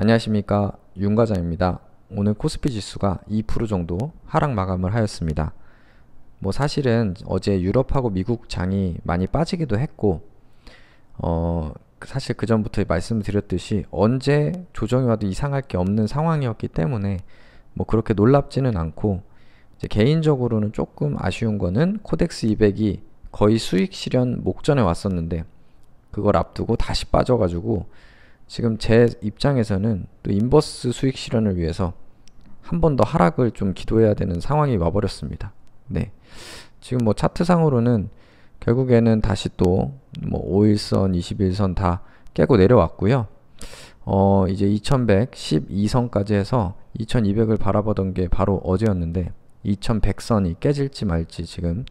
안녕하십니까, 윤과장입니다. 오늘 코스피 지수가 2% 정도 하락 마감을 하였습니다. 사실은 어제 유럽하고 미국 장이 많이 빠지기도 했고, 사실 그 전부터 말씀드렸듯이 언제 조정이 와도 이상할 게 없는 상황이었기 때문에 그렇게 놀랍지는 않고, 이제 개인적으로는 조금 아쉬운 거는 코덱스 200이 거의 수익 실현 목전에 왔었는데 그걸 앞두고 다시 빠져가지고 지금 제 입장에서는 또 인버스 수익 실현을 위해서 한 번 더 하락을 좀 기도해야 되는 상황이 와버렸습니다. 네. 지금 차트상으로는 결국에는 다시 또 5일선, 21선 다 깨고 내려왔고요. 이제 2112선까지 해서 2200을 바라보던 게 바로 어제였는데 2100선이 깨질지 말지 지금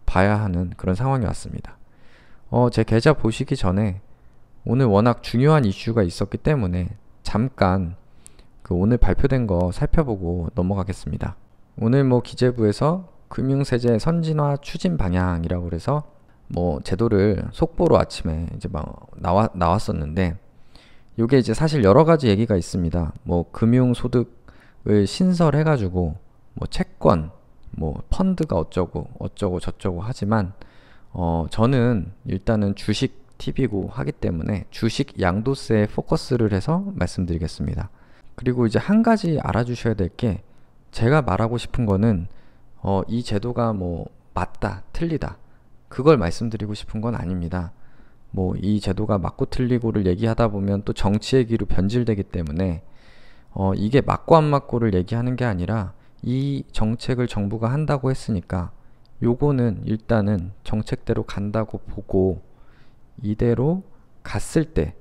봐야 하는 그런 상황이 왔습니다. 제 계좌 보시기 전에 오늘 워낙 중요한 이슈가 있었기 때문에 잠깐 오늘 발표된 거 살펴보고 넘어가겠습니다. 오늘 기재부에서 금융세제 선진화 추진 방향이라고 그래서 제도를 속보로 아침에 이제 나왔었는데, 요게 이제 사실 여러 가지 얘기가 있습니다. 금융소득을 신설해가지고 채권, 펀드가 어쩌고 저쩌고 하지만 저는 일단은 주식 팁이고 하기 때문에 주식 양도세에 포커스를 해서 말씀드리겠습니다. 그리고 이제 한 가지 알아주셔야 될 게, 제가 말하고 싶은 거는 이 제도가 맞다 틀리다 그걸 말씀드리고 싶은 건 아닙니다. 이 제도가 맞고 틀리고를 얘기하다 보면 또 정치 얘기로 변질되기 때문에 이게 맞고 안 맞고를 얘기하는 게 아니라, 이 정책을 정부가 한다고 했으니까 요거는 일단은 정책대로 간다고 보고 이대로 갔을 때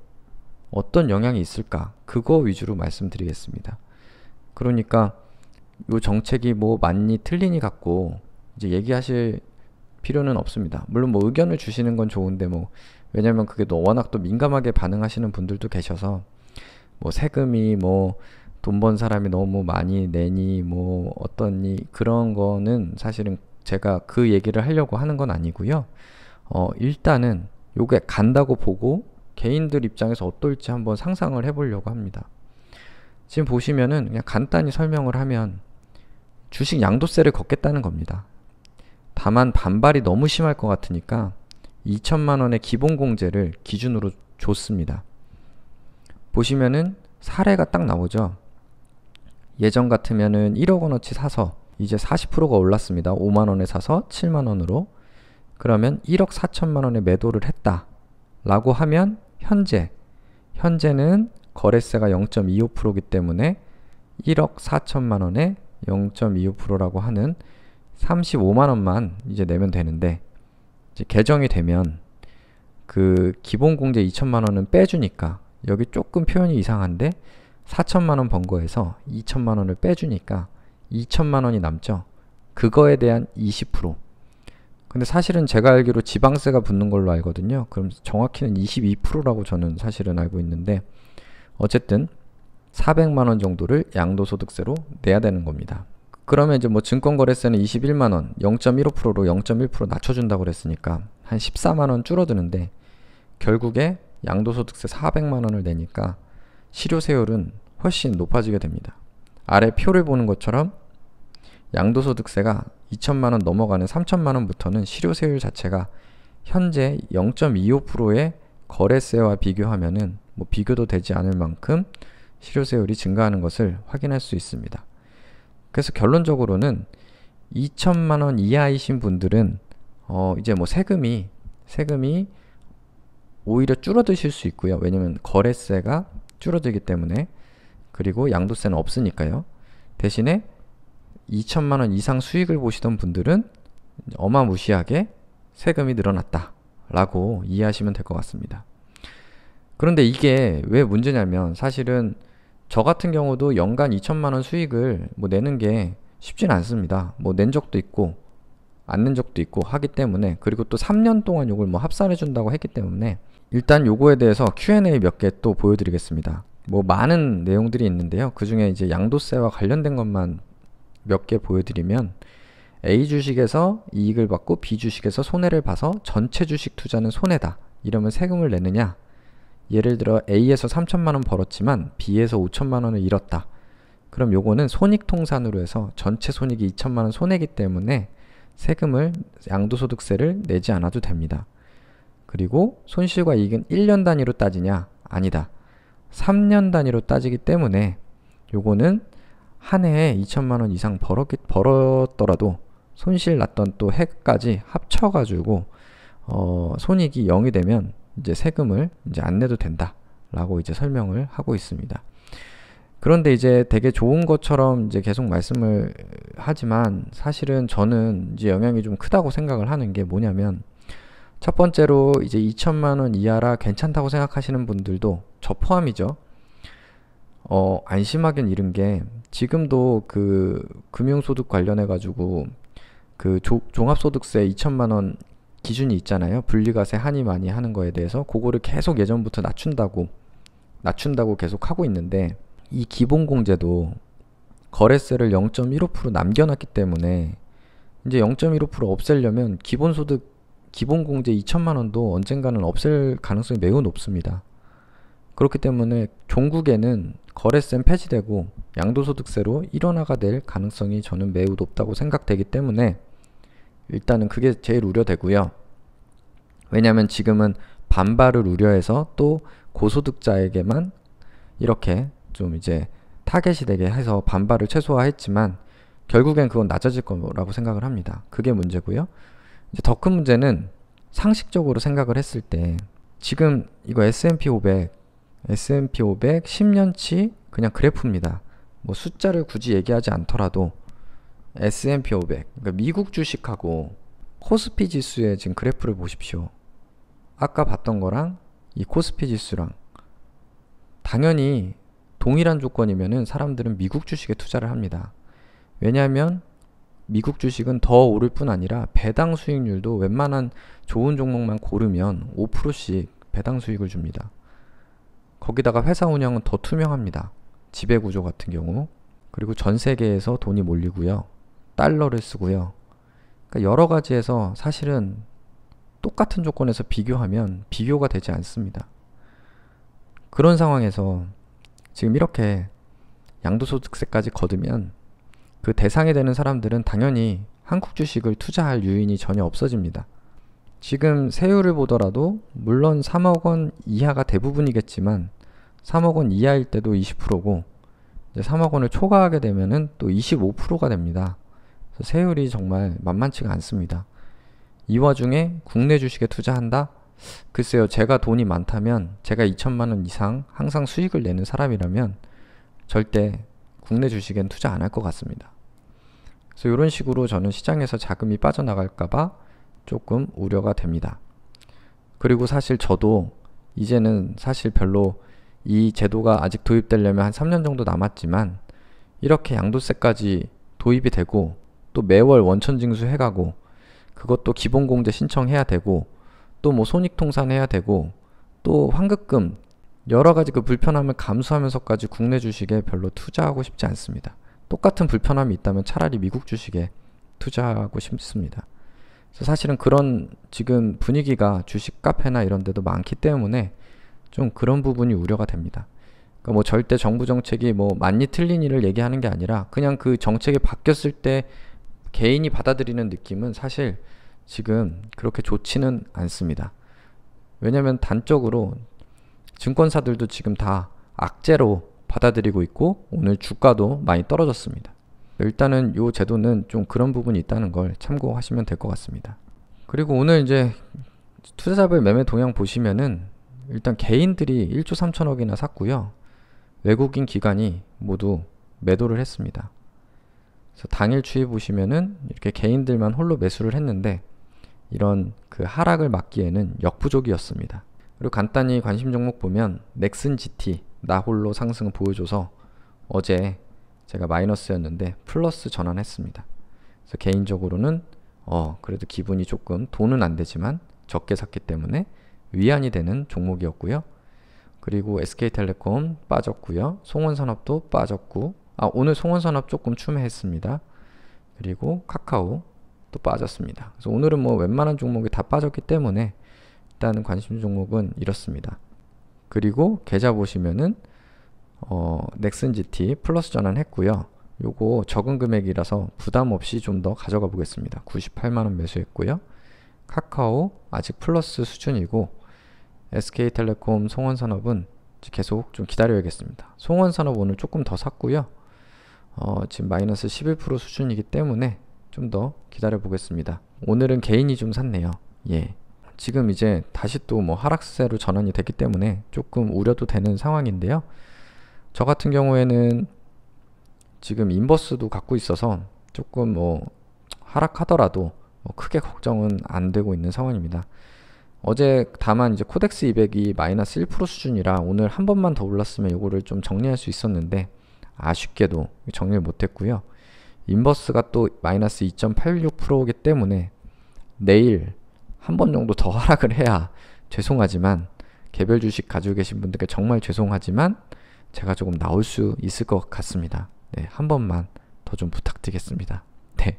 어떤 영향이 있을까, 그거 위주로 말씀드리겠습니다. 그러니까 요 정책이 맞니 틀리니 갖고 이제 얘기하실 필요는 없습니다. 물론 의견을 주시는 건 좋은데 왜냐면 그게 워낙 또 민감하게 반응하시는 분들도 계셔서 세금이 돈 번 사람이 너무 많이 내니 어떠니 그런 거는 사실은 제가 그 얘기를 하려고 하는 건 아니고요. 일단은 요게 간다고 보고 개인들 입장에서 어떨지 한번 상상을 해보려고 합니다. 지금 보시면은 그냥 간단히 설명을 하면 주식 양도세를 걷겠다는 겁니다. 다만 반발이 너무 심할 것 같으니까 2천만 원의 기본공제를 기준으로 줬습니다. 보시면은 사례가 딱 나오죠. 예전 같으면은 1억 원어치 사서 이제 40%가 올랐습니다. 5만 원에 사서 7만 원으로. 그러면 1억 4천만 원에 매도를 했다 라고 하면 현재는 거래세가 0.25%이기 때문에 1억 4천만 원에 0.25%라고 하는 35만 원만 이제 내면 되는데, 이제 개정이 되면 그 기본공제 2천만 원은 빼주니까, 여기 조금 표현이 이상한데 4천만 원 번 거에서 2천만 원을 빼주니까 2천만 원이 남죠. 그거에 대한 20%. 근데 사실은 제가 알기로 지방세가 붙는 걸로 알거든요. 그럼 정확히는 22%라고 저는 사실은 알고 있는데, 어쨌든 400만 원 정도를 양도소득세로 내야 되는 겁니다. 그러면 이제 증권거래세는 21만 원, 0.15%로 0.1% 낮춰준다고 그랬으니까 한 14만 원 줄어드는데, 결국에 양도소득세 400만 원을 내니까 실효세율은 훨씬 높아지게 됩니다. 아래 표를 보는 것처럼 양도소득세가 2천만 원 넘어가는 3천만 원부터는 실효세율 자체가 현재 0.25%의 거래세와 비교하면은 비교도 되지 않을 만큼 실효세율이 증가하는 것을 확인할 수 있습니다. 그래서 결론적으로는 2천만 원 이하이신 분들은 이제 세금이 오히려 줄어드실 수 있고요. 왜냐면 거래세가 줄어들기 때문에, 그리고 양도세는 없으니까요. 대신에 2천만 원 이상 수익을 보시던 분들은 어마무시하게 세금이 늘어났다 라고 이해하시면 될 것 같습니다. 그런데 이게 왜 문제냐면, 사실은 저 같은 경우도 연간 2천만 원 수익을 내는 게 쉽진 않습니다. 낸 적도 있고 안 낸 적도 있고 하기 때문에, 그리고 또 3년 동안 요걸 합산해 준다고 했기 때문에, 일단 요거에 대해서 Q&A 몇 개 또 보여드리겠습니다. 많은 내용들이 있는데요. 그 중에 이제 양도세와 관련된 것만 몇 개 보여드리면, A 주식에서 이익을 받고 B 주식에서 손해를 봐서 전체 주식 투자는 손해다, 이러면 세금을 내느냐, 예를 들어 A에서 3천만 원 벌었지만 B에서 5천만 원을 잃었다. 그럼 요거는 손익통산으로 해서 전체 손익이 2천만 원 손해기 때문에 세금을 양도소득세를 내지 않아도 됩니다. 그리고 손실과 이익은 1년 단위로 따지냐? 아니다. 3년 단위로 따지기 때문에 요거는 한 해에 2천만 원 이상 벌었더라도 손실 났던 또 해까지 합쳐가지고 손익이 0이 되면 이제 세금을 이제 안 내도 된다라고 이제 설명을 하고 있습니다. 그런데 이제 되게 좋은 것처럼 이제 계속 말씀을 하지만 사실은 저는 이제 영향이 좀 크다고 생각을 하는 게 뭐냐면 첫 번째로 이제 2천만 원 이하라 괜찮다고 생각하시는 분들도 저 포함이죠. 안심하긴 이른 게 지금도 그 금융소득 관련해 가지고 그 종합소득세 2천만 원 기준이 있잖아요. 분리과세 하니 많이 하는 거에 대해서 그거를 계속 예전부터 낮춘다고 계속 하고 있는데 이 기본공제도 거래세를 0.15% 남겨놨기 때문에 이제 0.15% 없애려면 기본공제 2천만 원도 언젠가는 없앨 가능성이 매우 높습니다. 그렇기 때문에 종국에는 거래세는 폐지되고 양도소득세로 일원화가 될 가능성이 저는 매우 높다고 생각되기 때문에 일단은 그게 제일 우려되고요. 왜냐하면 지금은 반발을 우려해서 또 고소득자에게만 이렇게 좀 이제 타겟이 되게 해서 반발을 최소화했지만 결국엔 그건 낮아질 거라고 생각을 합니다. 그게 문제고요. 이제 더 큰 문제는 상식적으로 생각을 했을 때 지금 이거 S&P 500 10년치 그냥 그래프입니다. 뭐 숫자를 굳이 얘기하지 않더라도 S&P 500 그러니까 미국 주식하고 코스피 지수의 지금 그래프를 보십시오. 아까 봤던 거랑 이 코스피 지수랑 당연히 동일한 조건이면은 사람들은 미국 주식에 투자를 합니다. 왜냐하면 미국 주식은 더 오를 뿐 아니라 배당 수익률도 웬만한 좋은 종목만 고르면 5%씩 배당 수익을 줍니다. 거기다가 회사 운영은 더 투명합니다. 지배구조 같은 경우. 그리고 전 세계에서 돈이 몰리고요. 달러를 쓰고요. 그러니까 여러 가지에서 사실은 똑같은 조건에서 비교하면 비교가 되지 않습니다. 그런 상황에서 지금 이렇게 양도소득세까지 거두면 그 대상이 되는 사람들은 당연히 한국 주식을 투자할 유인이 전혀 없어집니다. 지금 세율을 보더라도 물론 3억 원 이하가 대부분이겠지만 3억 원 이하일 때도 20%고 이제 3억 원을 초과하게 되면은 또 25%가 됩니다. 그래서 세율이 정말 만만치가 않습니다. 이 와중에 국내 주식에 투자한다? 글쎄요, 제가 돈이 많다면 제가 2천만 원 이상 항상 수익을 내는 사람이라면 절대 국내 주식엔 투자 안 할 것 같습니다. 그래서 이런 식으로 저는 시장에서 자금이 빠져나갈까봐 조금 우려가 됩니다. 그리고 사실 저도 이제는 사실 별로 이 제도가 아직 도입되려면 한 3년 정도 남았지만 이렇게 양도세까지 도입이 되고 또 매월 원천징수 해가고 그것도 기본공제 신청해야 되고 또 뭐 손익통산해야 되고 또 환급금 여러 가지 그 불편함을 감수하면서까지 국내 주식에 별로 투자하고 싶지 않습니다. 똑같은 불편함이 있다면 차라리 미국 주식에 투자하고 싶습니다. 그래서 사실은 그런 지금 분위기가 주식 카페나 이런 데도 많기 때문에 좀 그런 부분이 우려가 됩니다. 그러니까 뭐 절대 정부 정책이 뭐 맞니 틀리니를 얘기하는 게 아니라 그냥 그 정책이 바뀌었을 때 개인이 받아들이는 느낌은 사실 지금 그렇게 좋지는 않습니다. 왜냐면 단적으로 증권사들도 지금 다 악재로 받아들이고 있고 오늘 주가도 많이 떨어졌습니다. 일단은 이 제도는 좀 그런 부분이 있다는 걸 참고하시면 될 것 같습니다. 그리고 오늘 이제 투자자별 매매 동향 보시면은 일단 개인들이 1조 3천억이나 샀고요. 외국인 기관이 모두 매도를 했습니다. 그래서 당일 추이 보시면은 이렇게 개인들만 홀로 매수를 했는데 이런 그 하락을 막기에는 역부족이었습니다. 그리고 간단히 관심 종목 보면 넥슨 GT 나 홀로 상승을 보여줘서 어제 제가 마이너스였는데 플러스 전환했습니다. 그래서 개인적으로는 그래도 기분이 조금 돈은 안 되지만 적게 샀기 때문에 위안이 되는 종목이었고요. 그리고 SK텔레콤 빠졌고요. 송원산업도 빠졌고 오늘 송원산업 조금 추매했습니다. 그리고 카카오 또 빠졌습니다. 그래서 오늘은 뭐 웬만한 종목이 다 빠졌기 때문에 일단 관심 종목은 이렇습니다. 그리고 계좌 보시면은 넥슨 GT 플러스 전환했고요. 요거 적은 금액이라서 부담 없이 좀 더 가져가 보겠습니다. 98만원 매수했고요. 카카오 아직 플러스 수준이고 SK텔레콤 송원산업은 계속 좀 기다려야겠습니다. 송원산업 오늘 조금 더 샀고요. 지금 마이너스 11% 수준이기 때문에 좀 더 기다려 보겠습니다. 오늘은 개인이 좀 샀네요. 예. 지금 이제 다시 또 뭐 하락세로 전환이 됐기 때문에 조금 우려도 되는 상황인데요. 저 같은 경우에는 지금 인버스도 갖고 있어서 조금 뭐 하락하더라도 뭐 크게 걱정은 안 되고 있는 상황입니다. 어제 다만 이제 코덱스 200이 마이너스 1% 수준이라 오늘 한 번만 더 올랐으면 이거를 좀 정리할 수 있었는데 아쉽게도 정리를 못했고요. 인버스가 또 마이너스 2.86%이기 때문에 내일 한 번 정도 더 하락을 해야 죄송하지만 개별 주식 가지고 계신 분들께 정말 죄송하지만 제가 조금 나올 수 있을 것 같습니다. 네, 한 번만 더 좀 부탁드리겠습니다. 네.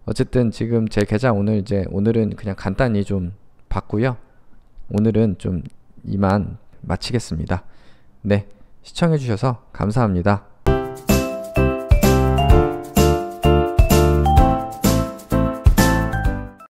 어쨌든 지금 제 계좌 오늘은 그냥 간단히 좀 봤고요. 오늘은 좀 이만 마치겠습니다. 네. 시청해주셔서 감사합니다.